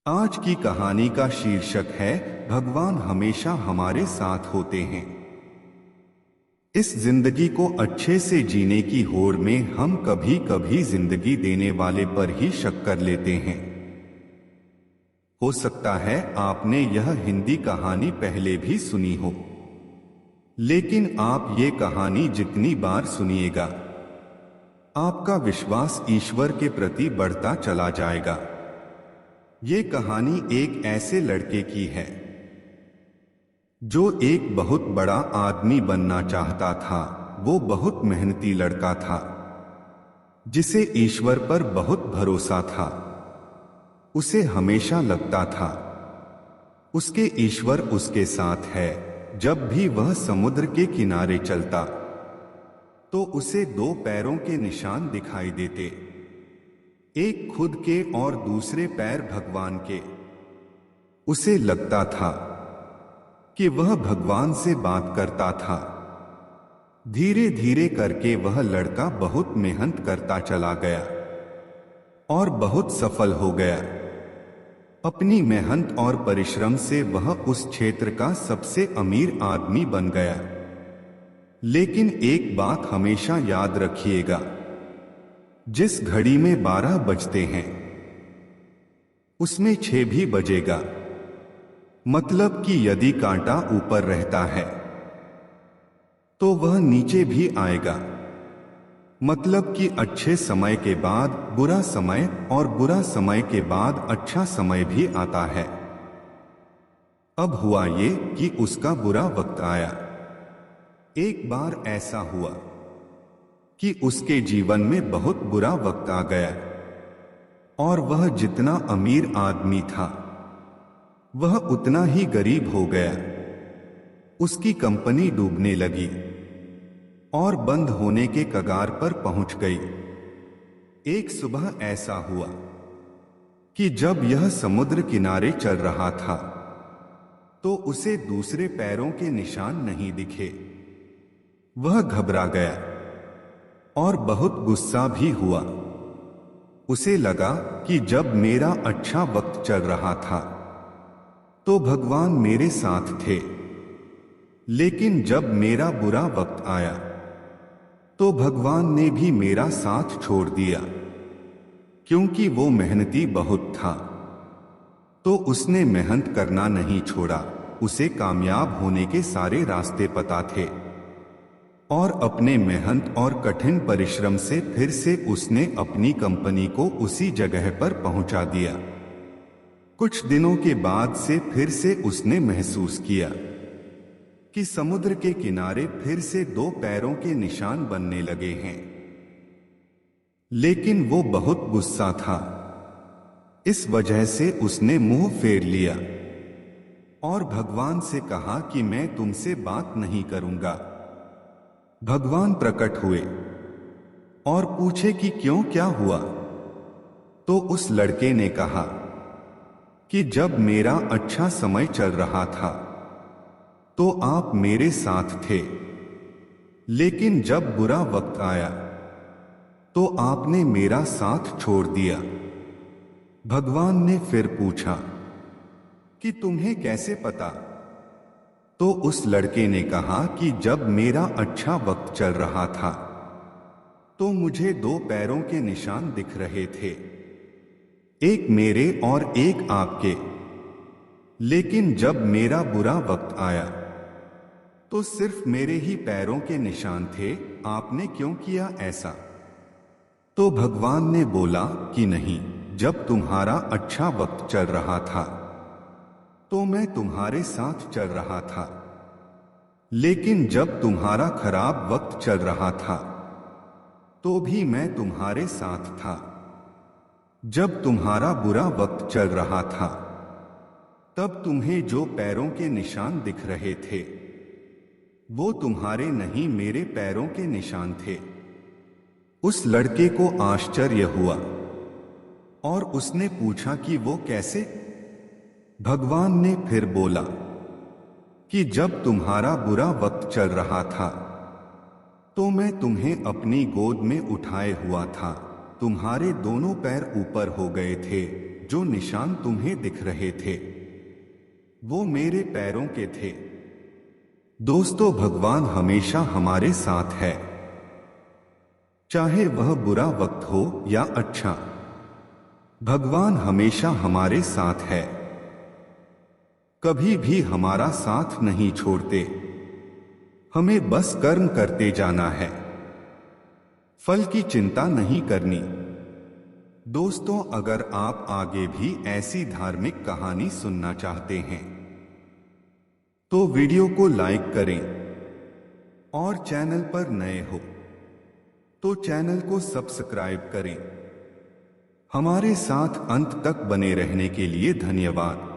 आज की कहानी का शीर्षक है भगवान हमेशा हमारे साथ होते हैं। इस जिंदगी को अच्छे से जीने की होड़ में हम कभी कभी जिंदगी देने वाले पर ही शक कर लेते हैं। हो सकता है आपने यह हिंदी कहानी पहले भी सुनी हो, लेकिन आप ये कहानी जितनी बार सुनिएगा, आपका विश्वास ईश्वर के प्रति बढ़ता चला जाएगा। ये कहानी एक ऐसे लड़के की है जो एक बहुत बड़ा आदमी बनना चाहता था। वो बहुत मेहनती लड़का था जिसे ईश्वर पर बहुत भरोसा था। उसे हमेशा लगता था उसके ईश्वर उसके साथ है। जब भी वह समुद्र के किनारे चलता तो उसे दो पैरों के निशान दिखाई देते, एक खुद के और दूसरे पैर भगवान के। उसे लगता था कि वह भगवान से बात करता था। धीरे धीरे करके वह लड़का बहुत मेहनत करता चला गया और बहुत सफल हो गया। अपनी मेहनत और परिश्रम से वह उस क्षेत्र का सबसे अमीर आदमी बन गया। लेकिन एक बात हमेशा याद रखिएगा, जिस घड़ी में 12 बजते हैं उसमें 6 भी बजेगा। मतलब कि यदि कांटा ऊपर रहता है तो वह नीचे भी आएगा। मतलब कि अच्छे समय के बाद बुरा समय और बुरा समय के बाद अच्छा समय भी आता है। अब हुआ ये कि उसका बुरा वक्त आया। एक बार ऐसा हुआ कि उसके जीवन में बहुत बुरा वक्त आ गया और वह जितना अमीर आदमी था वह उतना ही गरीब हो गया। उसकी कंपनी डूबने लगी और बंद होने के कगार पर पहुंच गई। एक सुबह ऐसा हुआ कि जब यह समुद्र किनारे चल रहा था तो उसे दूसरे पैरों के निशान नहीं दिखे। वह घबरा गया और बहुत गुस्सा भी हुआ। उसे लगा कि जब मेरा अच्छा वक्त चल रहा था तो भगवान मेरे साथ थे, लेकिन जब मेरा बुरा वक्त आया तो भगवान ने भी मेरा साथ छोड़ दिया। क्योंकि वो मेहनती बहुत था तो उसने मेहनत करना नहीं छोड़ा। उसे कामयाब होने के सारे रास्ते पता थे और अपने मेहनत और कठिन परिश्रम से फिर से उसने अपनी कंपनी को उसी जगह पर पहुंचा दिया। कुछ दिनों के बाद से फिर से उसने महसूस किया कि समुद्र के किनारे फिर से दो पैरों के निशान बनने लगे हैं। लेकिन वो बहुत गुस्सा था। इस वजह से उसने मुंह फेर लिया और भगवान से कहा कि मैं तुमसे बात नहीं करूंगा। भगवान प्रकट हुए और पूछे कि क्यों, क्या हुआ? तो उस लड़के ने कहा कि जब मेरा अच्छा समय चल रहा था तो आप मेरे साथ थे, लेकिन जब बुरा वक्त आया तो आपने मेरा साथ छोड़ दिया। भगवान ने फिर पूछा कि तुम्हें कैसे पता? तो उस लड़के ने कहा कि जब मेरा अच्छा वक्त चल रहा था तो मुझे दो पैरों के निशान दिख रहे थे, एक मेरे और एक आपके। लेकिन जब मेरा बुरा वक्त आया तो सिर्फ मेरे ही पैरों के निशान थे। आपने क्यों किया ऐसा? तो भगवान ने बोला कि नहीं, जब तुम्हारा अच्छा वक्त चल रहा था तो मैं तुम्हारे साथ चल रहा था, लेकिन जब तुम्हारा खराब वक्त चल रहा था तो भी मैं तुम्हारे साथ था। जब तुम्हारा बुरा वक्त चल रहा था तब तुम्हें जो पैरों के निशान दिख रहे थे वो तुम्हारे नहीं, मेरे पैरों के निशान थे। उस लड़के को आश्चर्य हुआ और उसने पूछा कि वो कैसे? भगवान ने फिर बोला कि जब तुम्हारा बुरा वक्त चल रहा था तो मैं तुम्हें अपनी गोद में उठाए हुआ था। तुम्हारे दोनों पैर ऊपर हो गए थे, जो निशान तुम्हें दिख रहे थे वो मेरे पैरों के थे। दोस्तों, भगवान हमेशा हमारे साथ है, चाहे वह बुरा वक्त हो या अच्छा। भगवान हमेशा हमारे साथ है, कभी भी हमारा साथ नहीं छोड़ते। हमें बस कर्म करते जाना है, फल की चिंता नहीं करनी। दोस्तों, अगर आप आगे भी ऐसी धार्मिक कहानी सुनना चाहते हैं तो वीडियो को लाइक करें और चैनल पर नए हो तो चैनल को सब्सक्राइब करें। हमारे साथ अंत तक बने रहने के लिए धन्यवाद।